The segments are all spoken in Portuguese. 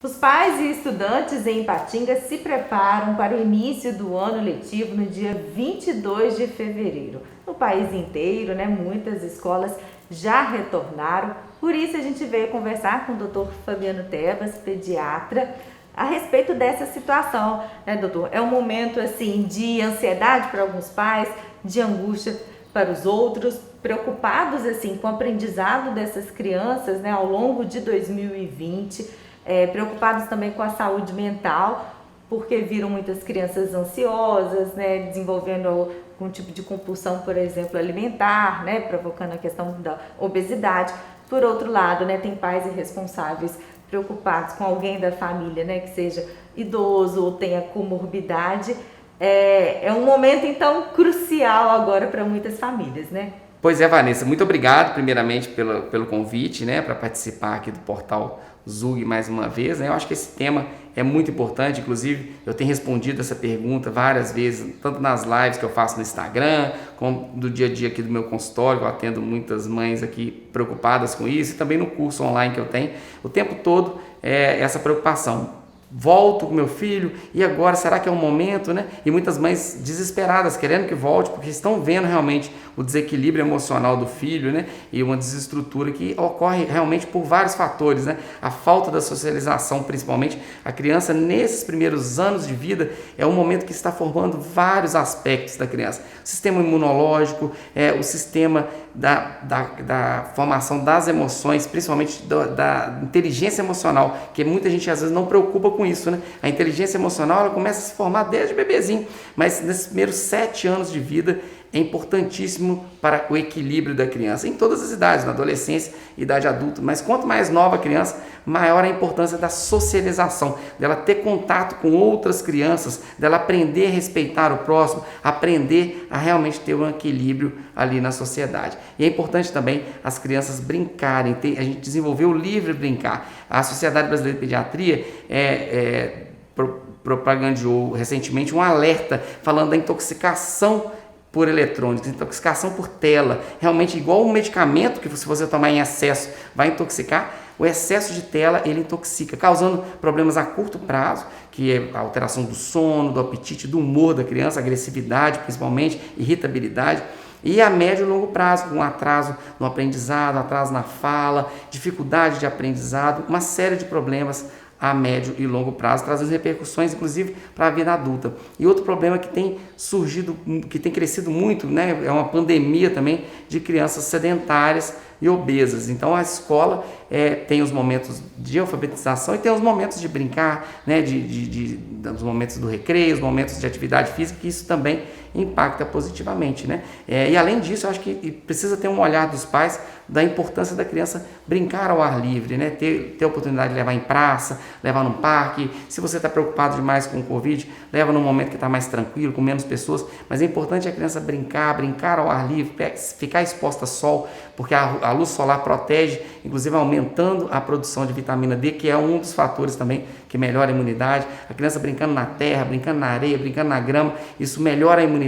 Os pais e estudantes em Ipatinga se preparam para o início do ano letivo no dia 22 de fevereiro. No país inteiro, muitas escolas já retornaram. Por isso a gente veio conversar com o Dr. Fabiano Tebas, pediatra, a respeito dessa situação, doutor? É um momento assim de ansiedade para alguns pais, de angústia para os outros, preocupados assim com o aprendizado dessas crianças, ao longo de 2020. Preocupados também com a saúde mental, porque viram muitas crianças ansiosas, desenvolvendo algum tipo de compulsão, por exemplo, alimentar, provocando a questão da obesidade. Por outro lado, tem pais irresponsáveis preocupados com alguém da família, que seja idoso ou tenha comorbidade. É um momento, então, crucial agora para muitas famílias, Pois é, Vanessa, muito obrigado primeiramente pelo convite, para participar aqui do portal Zug mais uma vez. Eu acho que esse tema é muito importante, inclusive eu tenho respondido essa pergunta várias vezes, tanto nas lives que eu faço no Instagram, como do dia a dia aqui do meu consultório, eu atendo muitas mães aqui preocupadas com isso, e também no curso online que eu tenho, o tempo todo essa preocupação. Volto com meu filho, e agora será que é o momento, E muitas mães desesperadas, querendo que volte, porque estão vendo realmente o desequilíbrio emocional do filho, E uma desestrutura que ocorre realmente por vários fatores, A falta da socialização, principalmente. A criança, nesses primeiros anos de vida, é um momento que está formando vários aspectos da criança. O sistema imunológico, o sistema da formação das emoções, principalmente da inteligência emocional, que muita gente às vezes não preocupa com isso, A inteligência emocional, ela começa a se formar desde bebezinho, mas nesses primeiros 7 anos de vida é importantíssimo para o equilíbrio da criança, em todas as idades, na adolescência, idade adulta, mas quanto mais nova a criança, maior a importância da socialização, dela ter contato com outras crianças, dela aprender a respeitar o próximo, aprender a realmente ter um equilíbrio ali na sociedade. E é importante também as crianças brincarem, a gente desenvolveu o livre brincar. A Sociedade Brasileira de Pediatria propagandeou recentemente um alerta falando da intoxicação por eletrônicos, intoxicação por tela, realmente igual um medicamento que se você tomar em excesso vai intoxicar, o excesso de tela ele intoxica, causando problemas a curto prazo, que é a alteração do sono, do apetite, do humor da criança, agressividade principalmente, irritabilidade, e a médio e longo prazo, com atraso no aprendizado, atraso na fala, dificuldade de aprendizado, uma série de problemas a médio e longo prazo, trazendo repercussões, inclusive, para a vida adulta. E outro problema que tem surgido, que tem crescido muito, é uma pandemia também de crianças sedentárias e obesas. Então, a escola tem os momentos de alfabetização e tem os momentos de brincar, os momentos do recreio, os momentos de atividade física, que isso também impacta positivamente, E além disso, eu acho que precisa ter um olhar dos pais da importância da criança brincar ao ar livre, ter a oportunidade de levar em praça, levar num parque. Se você está preocupado demais com o Covid, leva num momento que está mais tranquilo, com menos pessoas, mas é importante a criança brincar ao ar livre, ficar exposta ao sol, porque a luz solar protege, inclusive aumentando a produção de vitamina D, que é um dos fatores também que melhora a imunidade. A criança brincando na terra, brincando na areia, brincando na grama, isso melhora a imunidade,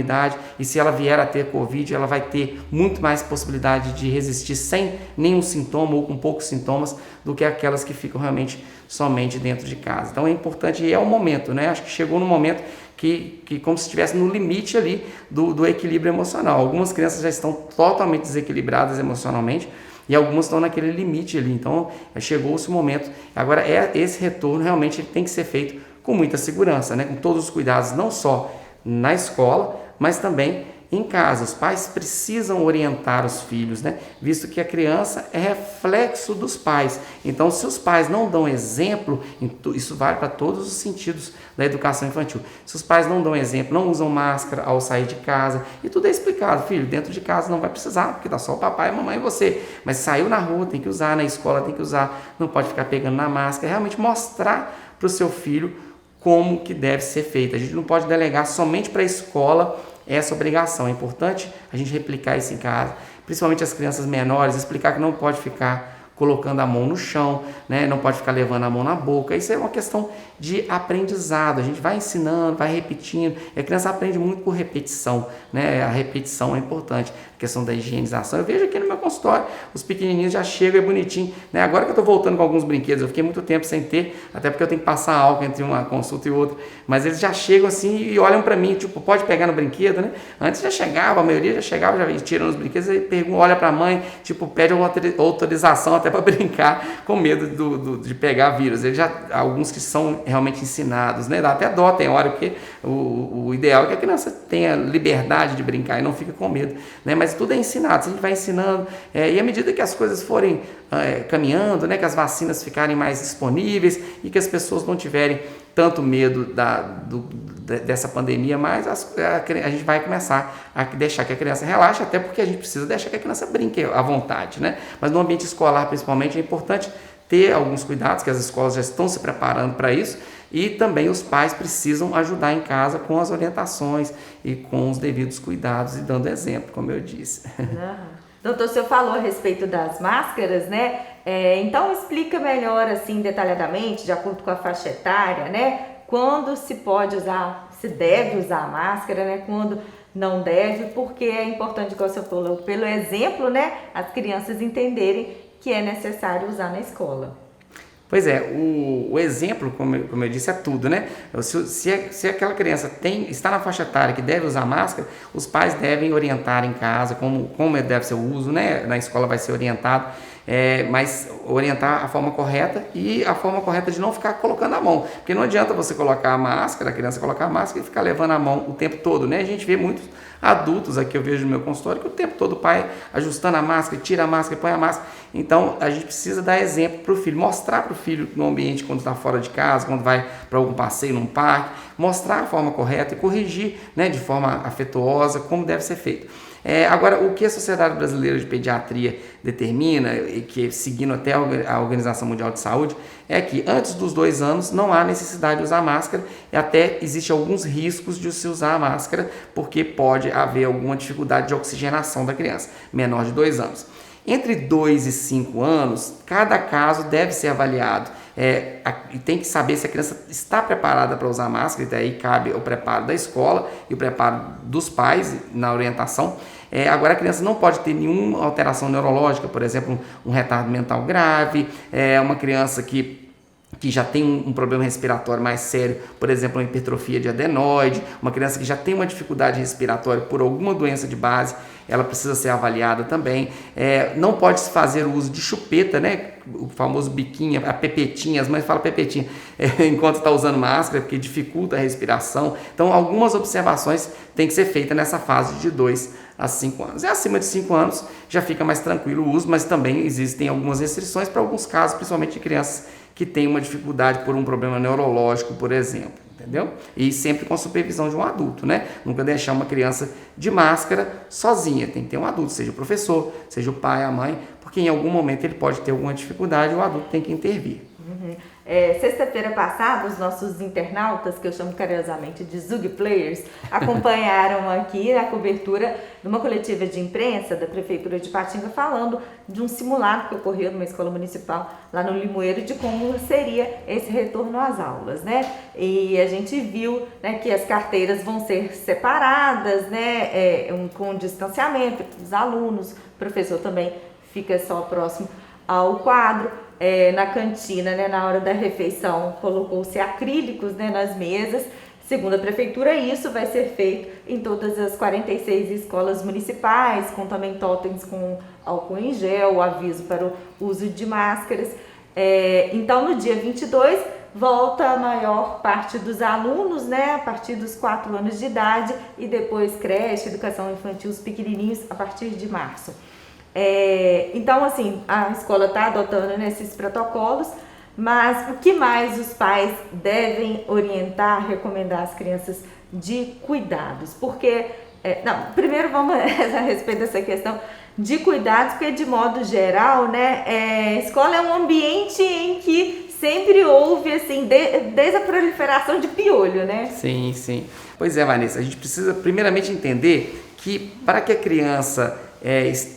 e se ela vier a ter Covid, ela vai ter muito mais possibilidade de resistir sem nenhum sintoma ou com poucos sintomas do que aquelas que ficam realmente somente dentro de casa. Então é importante, e é o momento, Acho que chegou no momento que como se estivesse no limite ali do equilíbrio emocional. Algumas crianças já estão totalmente desequilibradas emocionalmente e algumas estão naquele limite ali. Então chegou-se o momento. Agora esse retorno realmente tem que ser feito com muita segurança, com todos os cuidados, não só na escola, mas também em casa. Os pais precisam orientar os filhos, visto que a criança é reflexo dos pais. Então, se os pais não dão exemplo, isso vale para todos os sentidos da educação infantil. Se os pais não dão exemplo, não usam máscara ao sair de casa, e tudo é explicado, filho, dentro de casa não vai precisar, porque dá só o papai, a mamãe e você. Mas saiu na rua, tem que usar, na escola tem que usar, não pode ficar pegando na máscara, realmente mostrar para o seu filho como que deve ser feito. A gente não pode delegar somente para a escola essa obrigação. É importante a gente replicar isso em casa, principalmente as crianças menores, explicar que não pode ficar colocando a mão no chão, né? Não pode ficar levando a mão na boca. Isso é uma questão de aprendizado. A gente vai ensinando, vai repetindo. E a criança aprende muito por repetição, né? A repetição é importante. A questão da higienização. Eu vejo aqui no meu consultório, os pequenininhos já chegam, é bonitinho, né? Agora que eu estou voltando com alguns brinquedos, eu fiquei muito tempo sem ter, até porque eu tenho que passar álcool entre uma consulta e outra. Mas eles já chegam assim e olham para mim, tipo, pode pegar no brinquedo, né? Antes já chegava, a maioria já chegava, já tirando os brinquedos, e pergunta, olha para a mãe, tipo, pede uma autorização até para brincar, com medo de pegar vírus. Eles já, alguns que são realmente ensinados, né? Dá até dó, tem hora, porque o ideal é que a criança tenha liberdade de brincar e não fique com medo, né? Mas tudo é ensinado, a gente vai ensinando, e à medida que as coisas forem caminhando, né? Que as vacinas ficarem mais disponíveis e que as pessoas não tiverem tanto medo dessa pandemia, mas a gente vai começar a deixar que a criança relaxe, até porque a gente precisa deixar que a criança brinque à vontade, né? Mas no ambiente escolar, principalmente, é importante ter alguns cuidados, que as escolas já estão se preparando para isso, e também os pais precisam ajudar em casa com as orientações e com os devidos cuidados e dando exemplo, como eu disse. Doutor, o senhor falou a respeito das máscaras, né? Então explica melhor, assim, detalhadamente, de acordo com a faixa etária, né? Quando se pode usar, se deve usar a máscara, né? Quando não deve, porque é importante, como o senhor falou, pelo exemplo, né? As crianças entenderem que é necessário usar na escola. Pois é, o exemplo, como eu disse, é tudo, né? Se aquela criança está na faixa etária que deve usar máscara, os pais devem orientar em casa como deve ser o uso, né? Na escola vai ser orientado, mas orientar a forma correta e a forma correta de não ficar colocando a mão. Porque não adianta você colocar a máscara, a criança colocar a máscara e ficar levando a mão o tempo todo, né? A gente vê muitos adultos aqui, eu vejo no meu consultório, que o tempo todo o pai ajustando a máscara, tira a máscara, põe a máscara. Então, a gente precisa dar exemplo para o filho, mostrar para o filho no ambiente, quando está fora de casa, quando vai para algum passeio num parque, mostrar a forma correta e corrigir, né, de forma afetuosa como deve ser feito. Agora, o que a Sociedade Brasileira de Pediatria determina, e que seguindo até a Organização Mundial de Saúde, é que antes dos 2 anos não há necessidade de usar máscara, e até existe alguns riscos de se usar a máscara, porque pode haver alguma dificuldade de oxigenação da criança, menor de 2 anos. Entre 2 e 5 anos, cada caso deve ser avaliado. E tem que saber se a criança está preparada para usar máscara, e daí cabe o preparo da escola e o preparo dos pais na orientação. Agora, a criança não pode ter nenhuma alteração neurológica, por exemplo, um retardo mental grave, uma criança que já tem um problema respiratório mais sério, por exemplo, uma hipertrofia de adenoide, uma criança que já tem uma dificuldade respiratória por alguma doença de base, ela precisa ser avaliada também. Não pode se fazer o uso de chupeta, né? O famoso biquinho, a pepetinha, as mães falam pepetinha, enquanto está usando máscara, porque dificulta a respiração. Então, algumas observações têm que ser feitas nessa fase de 2 a 5 anos. Acima de 5 anos já fica mais tranquilo o uso, mas também existem algumas restrições para alguns casos, principalmente de crianças que têm uma dificuldade por um problema neurológico, por exemplo, entendeu? E sempre com a supervisão de um adulto, né? Nunca deixar uma criança de máscara sozinha, tem que ter um adulto, seja o professor, seja o pai, a mãe, porque em algum momento ele pode ter alguma dificuldade e o adulto tem que intervir. Sexta-feira passada, os nossos internautas, que eu chamo carinhosamente de Zug Players, acompanharam aqui a cobertura de uma coletiva de imprensa da Prefeitura de Ipatinga, falando de um simulado que ocorreu numa escola municipal lá no Limoeiro, de como seria esse retorno às aulas, né? E a gente viu, né, que as carteiras vão ser separadas, né, com distanciamento dos alunos, o professor também fica só próximo ao quadro. Na cantina, né, na hora da refeição, colocou-se acrílicos, né, nas mesas. Segundo a Prefeitura, isso vai ser feito em todas as 46 escolas municipais, com também totens com álcool em gel, aviso para o uso de máscaras. Então, no dia 22, volta a maior parte dos alunos, né, a partir dos 4 anos de idade, e depois creche, educação infantil, os pequenininhos, a partir de março. Então, assim, a escola está adotando, né, esses protocolos, mas o que mais os pais devem orientar, recomendar às crianças de cuidados? Porque, primeiro vamos a respeito dessa questão de cuidados, porque de modo geral, né, escola é um ambiente em que sempre houve, assim, desde a proliferação de piolho, né? Sim, sim. Pois é, Vanessa, a gente precisa primeiramente entender que para que a criança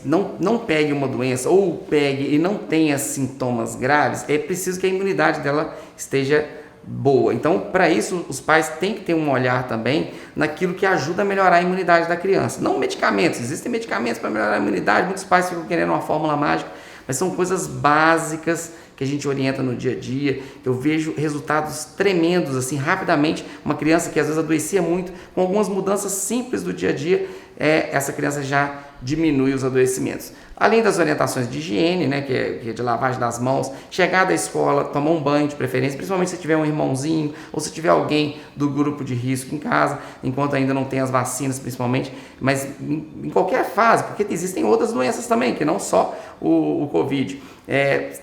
não pegue uma doença ou pegue e não tenha sintomas graves, é preciso que a imunidade dela esteja boa. Então, para isso, os pais têm que ter um olhar também naquilo que ajuda a melhorar a imunidade da criança. Não medicamentos, existem medicamentos para melhorar a imunidade, muitos pais ficam querendo uma fórmula mágica, mas são coisas básicas que a gente orienta no dia a dia. Eu vejo resultados tremendos, assim, rapidamente. Uma criança que às vezes adoecia muito, com algumas mudanças simples do dia a dia, essa criança já diminui os adoecimentos. Além das orientações de higiene, né, que é de lavagem das mãos, chegar da escola, tomar um banho de preferência, principalmente se tiver um irmãozinho ou se tiver alguém do grupo de risco em casa, enquanto ainda não tem as vacinas principalmente, mas em qualquer fase, porque existem outras doenças também, que não só o Covid.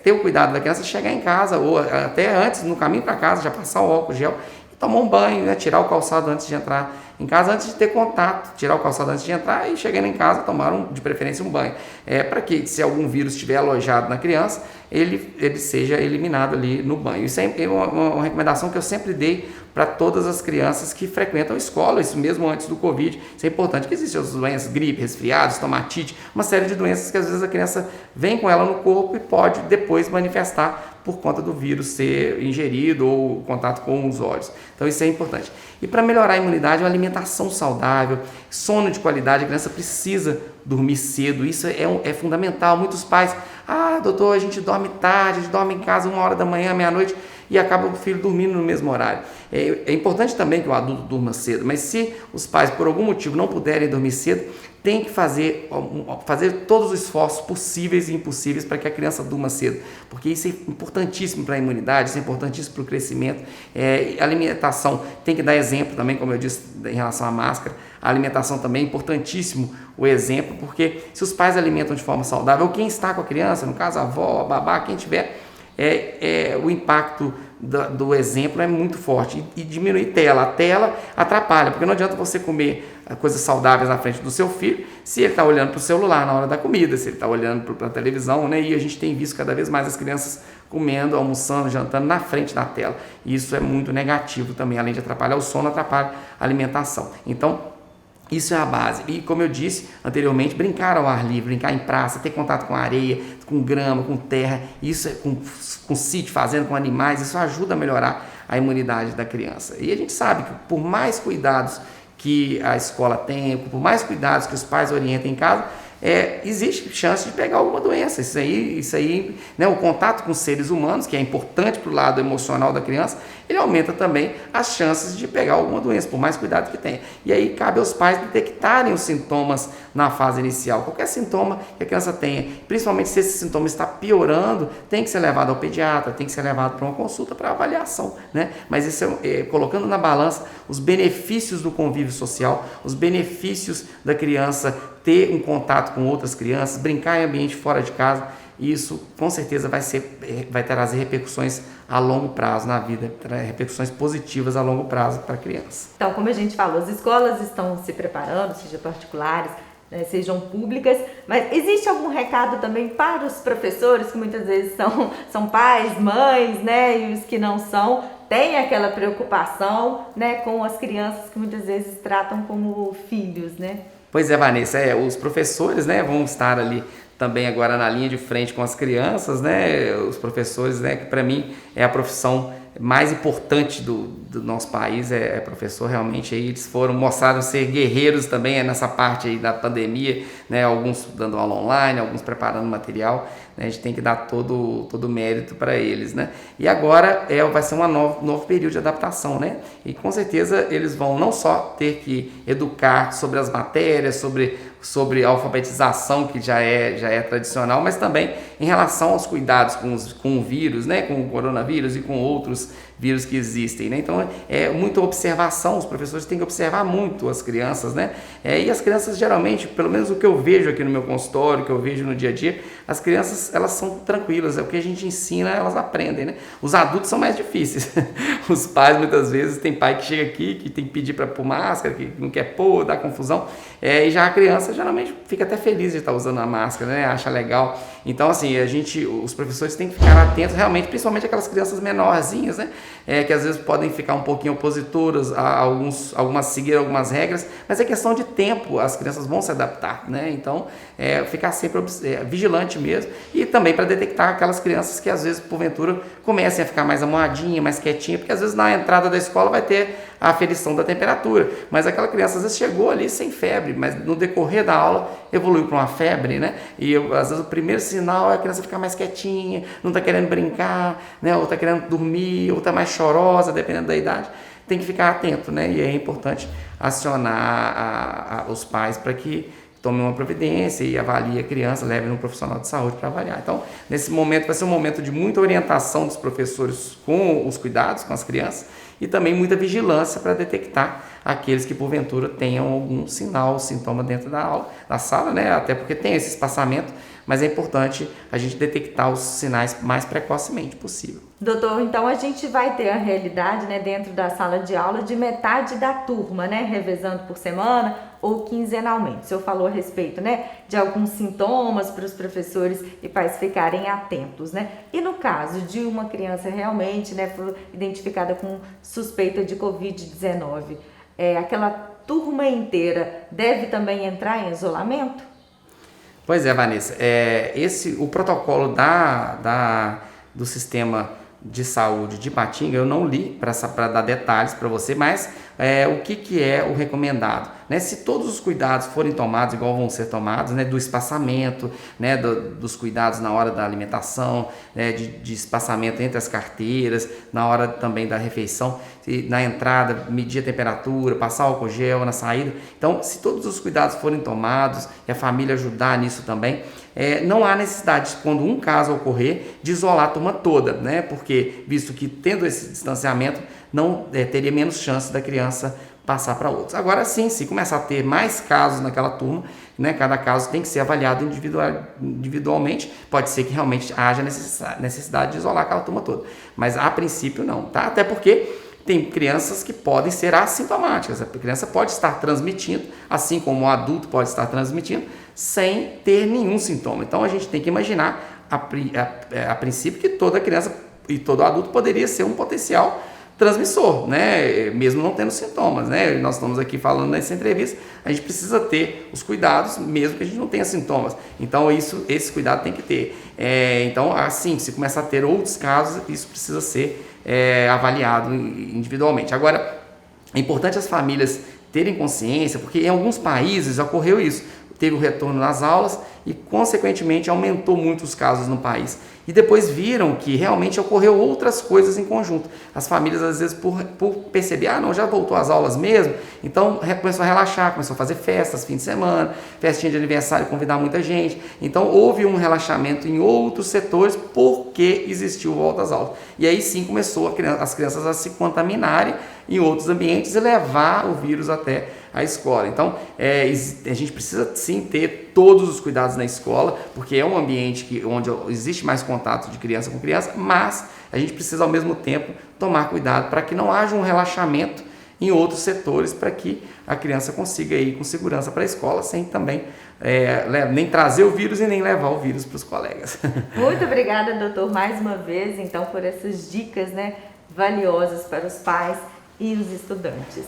Ter o cuidado da criança chegar em casa ou até antes, no caminho para casa, já passar o álcool gel, tomar um banho, né, tirar o calçado antes de entrar em casa, antes de ter contato, tirar o calçado antes de entrar e chegando em casa tomar de preferência um banho. Para que se algum vírus estiver alojado na criança, ele seja eliminado ali no banho. Isso é uma recomendação que eu sempre dei para todas as crianças que frequentam a escola, isso mesmo antes do Covid. Isso é importante, que existem outras doenças, gripe, resfriado, estomatite, uma série de doenças que às vezes a criança vem com ela no corpo e pode depois manifestar por conta do vírus ser ingerido ou contato com os olhos. Então isso é importante. E para melhorar a imunidade, uma alimentação saudável, sono de qualidade, a criança precisa dormir cedo, isso é fundamental. Muitos pais, doutor, a gente dorme tarde, a gente dorme em casa 1h da manhã, meia-noite, e acaba o filho dormindo no mesmo horário. É importante também que o adulto durma cedo, mas se os pais por algum motivo não puderem dormir cedo, tem que fazer todos os esforços possíveis e impossíveis para que a criança durma cedo, porque isso é importantíssimo para a imunidade, isso é importantíssimo para o crescimento. A alimentação tem que dar exemplo também, como eu disse, em relação à máscara. A alimentação também é importantíssimo o exemplo, porque se os pais alimentam de forma saudável, ou quem está com a criança, no caso a avó, a babá, quem tiver, o impacto do exemplo é muito forte. E diminuir tela. A tela atrapalha, porque não adianta você comer coisas saudáveis na frente do seu filho se ele está olhando para o celular na hora da comida, se ele está olhando para a televisão, né? E a gente tem visto cada vez mais as crianças comendo, almoçando, jantando na frente da tela. E isso é muito negativo também, além de atrapalhar o sono, atrapalha a alimentação. Então, isso é a base. E como eu disse anteriormente, brincar ao ar livre, brincar em praça, ter contato com areia, com grama, com terra, isso com sítio, fazenda, com animais, isso ajuda a melhorar a imunidade da criança. E a gente sabe que por mais cuidados que a escola tenha, por mais cuidados que os pais orientem em casa, existe chance de pegar alguma doença. Isso aí, né, o contato com seres humanos, que é importante para o lado emocional da criança, ele aumenta também as chances de pegar alguma doença, por mais cuidado que tenha. E aí cabe aos pais detectarem os sintomas na fase inicial. Qualquer sintoma que a criança tenha, principalmente se esse sintoma está piorando, tem que ser levado ao pediatra, tem que ser levado para uma consulta para avaliação, né? Mas isso colocando na balança os benefícios do convívio social, os benefícios da criança ter um contato com outras crianças, brincar em ambiente fora de casa, isso com certeza vai trazer repercussões a longo prazo na vida, repercussões positivas a longo prazo para a criança. Então, como a gente falou, as escolas estão se preparando, seja particulares, né, sejam públicas, mas existe algum recado também para os professores, que muitas vezes são pais, mães, né, e os que não são, têm aquela preocupação, né, com as crianças que muitas vezes tratam como filhos, né? Pois é, Vanessa, os professores, né, vão estar ali também agora na linha de frente com as crianças, né, os professores, né, que para mim é a profissão mais importante do nosso país, é professor. Realmente aí eles mostraram ser guerreiros também nessa parte aí da pandemia, né, alguns dando aula online, alguns preparando material, né, a gente tem que dar todo o mérito para eles, né, e agora vai ser um novo período de adaptação, né, e com certeza eles vão não só ter que educar sobre as matérias, sobre a alfabetização, que já é tradicional, mas também em relação aos cuidados com o vírus, né, com o coronavírus e com outros vírus que existem, né? Então muita observação, os professores têm que observar muito as crianças, né? E as crianças geralmente, pelo menos o que eu vejo aqui no meu consultório, que eu vejo no dia a dia, as crianças elas são tranquilas, o que a gente ensina elas aprendem, né? Os adultos são mais difíceis, os pais muitas vezes, tem pai que chega aqui que tem que pedir para pôr máscara, que não quer pôr, dá confusão, e já a criança geralmente fica até feliz de estar usando a máscara, né? Acha legal. Então assim, os professores têm que ficar atentos realmente, principalmente aquelas crianças menorzinhas, né? que às vezes podem ficar um pouquinho opositoras a seguir algumas regras, mas é questão de tempo, as crianças vão se adaptar, né? Então, ficar sempre vigilante mesmo, e também para detectar aquelas crianças que às vezes, porventura, comecem a ficar mais amuadinha, mais quietinha, porque às vezes na entrada da escola vai ter a aferição da temperatura, mas aquela criança às vezes chegou ali sem febre, mas no decorrer da aula evoluiu para uma febre, né? E às vezes o primeiro sinal é a criança ficar mais quietinha, não está querendo brincar, né? Ou está querendo dormir, ou está mais chorosa, dependendo da idade. Tem que ficar atento, né? E é importante acionar os pais para que tome uma providência e avalie a criança, leve no profissional de saúde para avaliar. Então, nesse momento vai ser um momento de muita orientação dos professores com os cuidados com as crianças e também muita vigilância para detectar aqueles que porventura tenham algum sinal, sintoma dentro da sala, né? Até porque tem esse espaçamento, mas é importante a gente detectar os sinais mais precocemente possível. Doutor, então a gente vai ter a realidade, né, dentro da sala de aula de metade da turma, né, revezando por semana ou quinzenalmente. O senhor falou a respeito, né, de alguns sintomas para os professores e pais ficarem atentos, né? E no caso de uma criança realmente, né, for identificada com suspeita de Covid-19, aquela turma inteira deve também entrar em isolamento? Pois é, Vanessa, o protocolo do sistema de saúde de Ipatinga eu não li para dar detalhes para você, mas o que é o recomendado, né? Se todos os cuidados forem tomados igual vão ser tomados, né? Do espaçamento, né? Dos cuidados na hora da alimentação, né? De espaçamento entre as carteiras, na hora também da refeição, na entrada medir a temperatura, passar álcool gel na saída. Então, se todos os cuidados forem tomados e a família ajudar nisso também, não há necessidade, quando um caso ocorrer, de isolar a turma toda, né? Porque, visto que tendo esse distanciamento, não teria menos chance da criança passar para outros. Agora sim, se começar a ter mais casos naquela turma, né, cada caso tem que ser avaliado individualmente, pode ser que realmente haja necessidade de isolar aquela turma toda, mas a princípio não, tá? Até porque tem crianças que podem ser assintomáticas, a criança pode estar transmitindo, assim como o adulto pode estar transmitindo, sem ter nenhum sintoma. Então a gente tem que imaginar a princípio que toda criança e todo adulto poderia ser um potencial transmissor, né? Mesmo não tendo sintomas, né? Nós estamos aqui falando nessa entrevista, a gente precisa ter os cuidados mesmo que a gente não tenha sintomas. Então esse cuidado tem que ter. Então, assim, se começar a ter outros casos, isso precisa ser avaliado individualmente. Agora, é importante as famílias terem consciência, porque em alguns países ocorreu isso. Teve o retorno nas aulas e, consequentemente, aumentou muito os casos no país. E depois viram que realmente ocorreu outras coisas em conjunto. As famílias, às vezes, por perceber, não, já voltou às aulas mesmo, então começou a relaxar, começou a fazer festas, fim de semana, festinha de aniversário, convidar muita gente. Então, houve um relaxamento em outros setores porque existiu volta às aulas. E aí sim começou as crianças a se contaminarem em outros ambientes e levar o vírus até a escola. Então, a gente precisa sim ter todos os cuidados na escola, porque é um ambiente onde existe mais contato de criança com criança, mas a gente precisa ao mesmo tempo tomar cuidado para que não haja um relaxamento em outros setores, para que a criança consiga ir com segurança para a escola, sem também nem trazer o vírus e nem levar o vírus para os colegas. Muito obrigada, doutor, mais uma vez, então, por essas dicas, né, valiosas para os pais e os estudantes.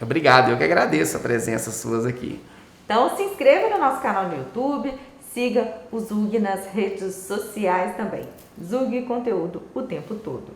Obrigado, eu que agradeço a presença suas aqui. Então se inscreva no nosso canal no YouTube, siga o Zug nas redes sociais também. Zug conteúdo o tempo todo.